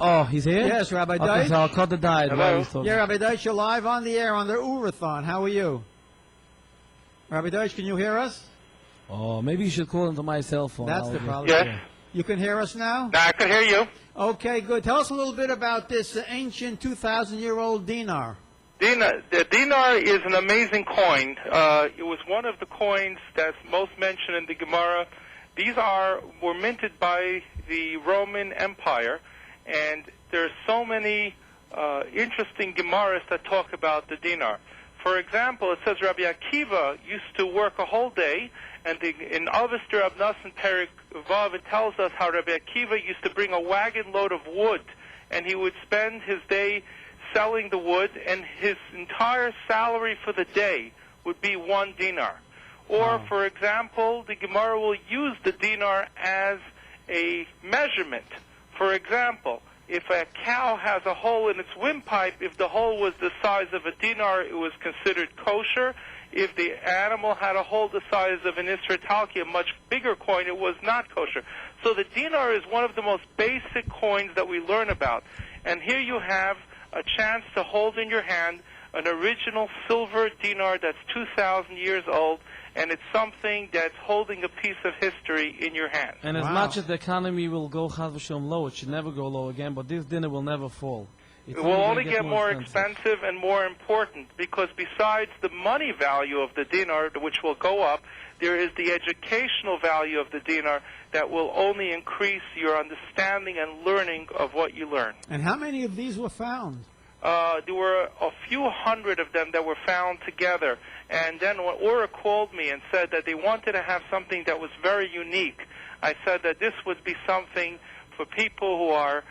Oh, he's here? Yes, Rabbi Okay, Deitch. so I'll cut the diet. Hello? Yeah, Rabbi Deitch, you're live on the air on the Oorah-thon. How are you? Rabbi Deitch, can you hear us? Oh, maybe you should call into my cell phone. That's the problem. Yes. You can hear us now? Now I can hear you. Okay, good. Tell us a little bit about this ancient 2,000-year-old dinar. The dinar is an amazing coin. It was one of the coins that's most mentioned in the Gemara. These were minted by the Roman Empire, and there are so many interesting Gemaras that talk about the dinar. For example, it says Rabbi Akiva used to work a whole day, and in Avester Abnasan Perik Vav, it tells us how Rabbi Akiva used to bring a wagon load of wood, and he would spend his day selling the wood, and his entire salary for the day would be 1 dinar. Or, for example, the Gemara will use the dinar as a measurement. For example, if a cow has a hole in its windpipe, if the hole was the size of a dinar, it was considered kosher. If the animal had a hole the size of an Isra Talki, a much bigger coin, it was not kosher. So the dinar is one of the most basic coins that we learn about. And here you have a chance to hold in your hand an original silver dinar that's 2,000 years old, and it's something that's holding a piece of history in your hand. And as much as the economy will go Chaz v'Shalom low, it should never go low again, but this dinner will never fall. It will only get more expensive and more important, because besides the money value of the dinar, which will go up, there is the educational value of the dinar that will only increase your understanding and learning of what you learn. And how many of these were found? There were a few hundred of them that were found together. And then when Oorah called me and said that they wanted to have something that was very unique, I said that this would be something for people who are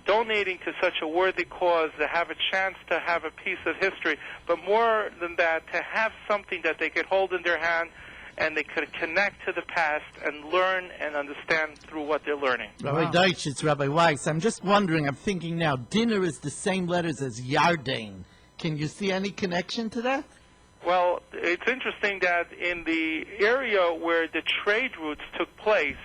donating to such a worthy cause, to have a chance to have a piece of history, but more than that, to have something that they could hold in their hand and they could connect to the past and learn and understand through what they're learning. Rabbi Deitch, it's Rabbi Weiss. I'm just wondering, I'm thinking now, dinner is the same letters as Yarden. Can you see any connection to that? Well, it's interesting that in the area where the trade routes took place,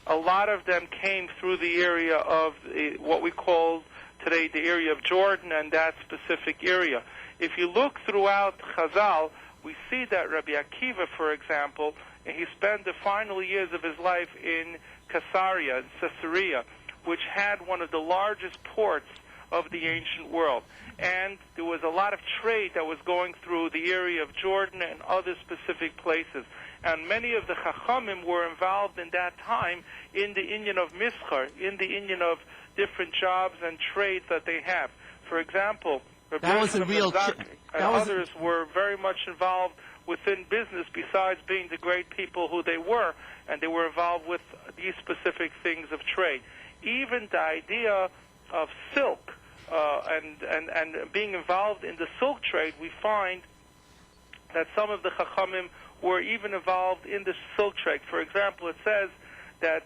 a lot of them came through the area of what we call today the area of Jordan and that specific area. If you look throughout Chazal, we see that Rabbi Akiva, for example, he spent the final years of his life in Caesarea, Caesarea, which had one of the largest ports of the ancient world. And there was a lot of trade that was going through the area of Jordan and other specific places. And many of the Chachamim were involved in that time in the inyan of Mischar, in the inyan of different jobs and trades that they have. For example, That was a real... others were very much involved within business besides being the great people who they were, and they were involved with these specific things of trade. Even the idea of silk and being involved in the silk trade, we find that some of the Chachamim were even involved in the silk trade. For example, it says that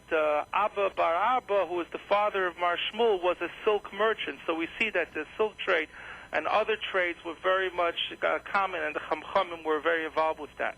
Abba Bar Abba, who was the father of Mar Shmuel, was a silk merchant. So we see that the silk trade and other trades were very much common, and the Chachamim were very involved with that.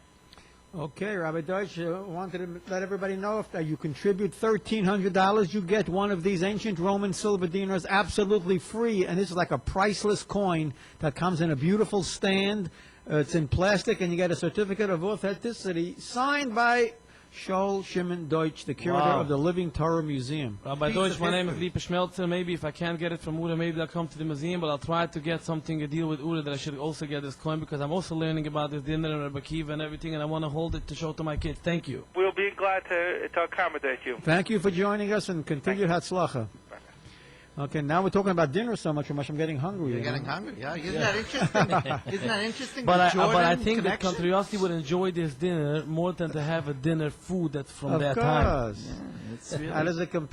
Okay, Rabbi Deutsch, wanted to let everybody know if you contribute $1,300, you get one of these ancient Roman silver dinars absolutely free, and this is like a priceless coin that comes in a beautiful stand. It's in plastic, and you get a certificate of authenticity signed by Shol Shimon Deutsch, the curator of the Living Torah Museum. Rabbi Deutsch, my name is Lipa Schmelzer. Maybe if I can't get it from Oorah, maybe I'll come to the museum, but I'll try to get something, a deal with Oorah, that I should also get this coin, because I'm also learning about this dinner and Rabbi Akiva and everything, and I want to hold it to show to my kids. Thank you. We'll be glad to accommodate you. Thank you for joining us, and continued Hatzlacha. Okay, now we're talking about dinner so much, I'm getting hungry. You're getting hungry, yeah? Isn't that interesting? Isn't that interesting? But I Jordan think that connection? Countryosity would enjoy this dinner more than to have a dinner food that's from Of that time. course. Yeah, it's really How does it compare?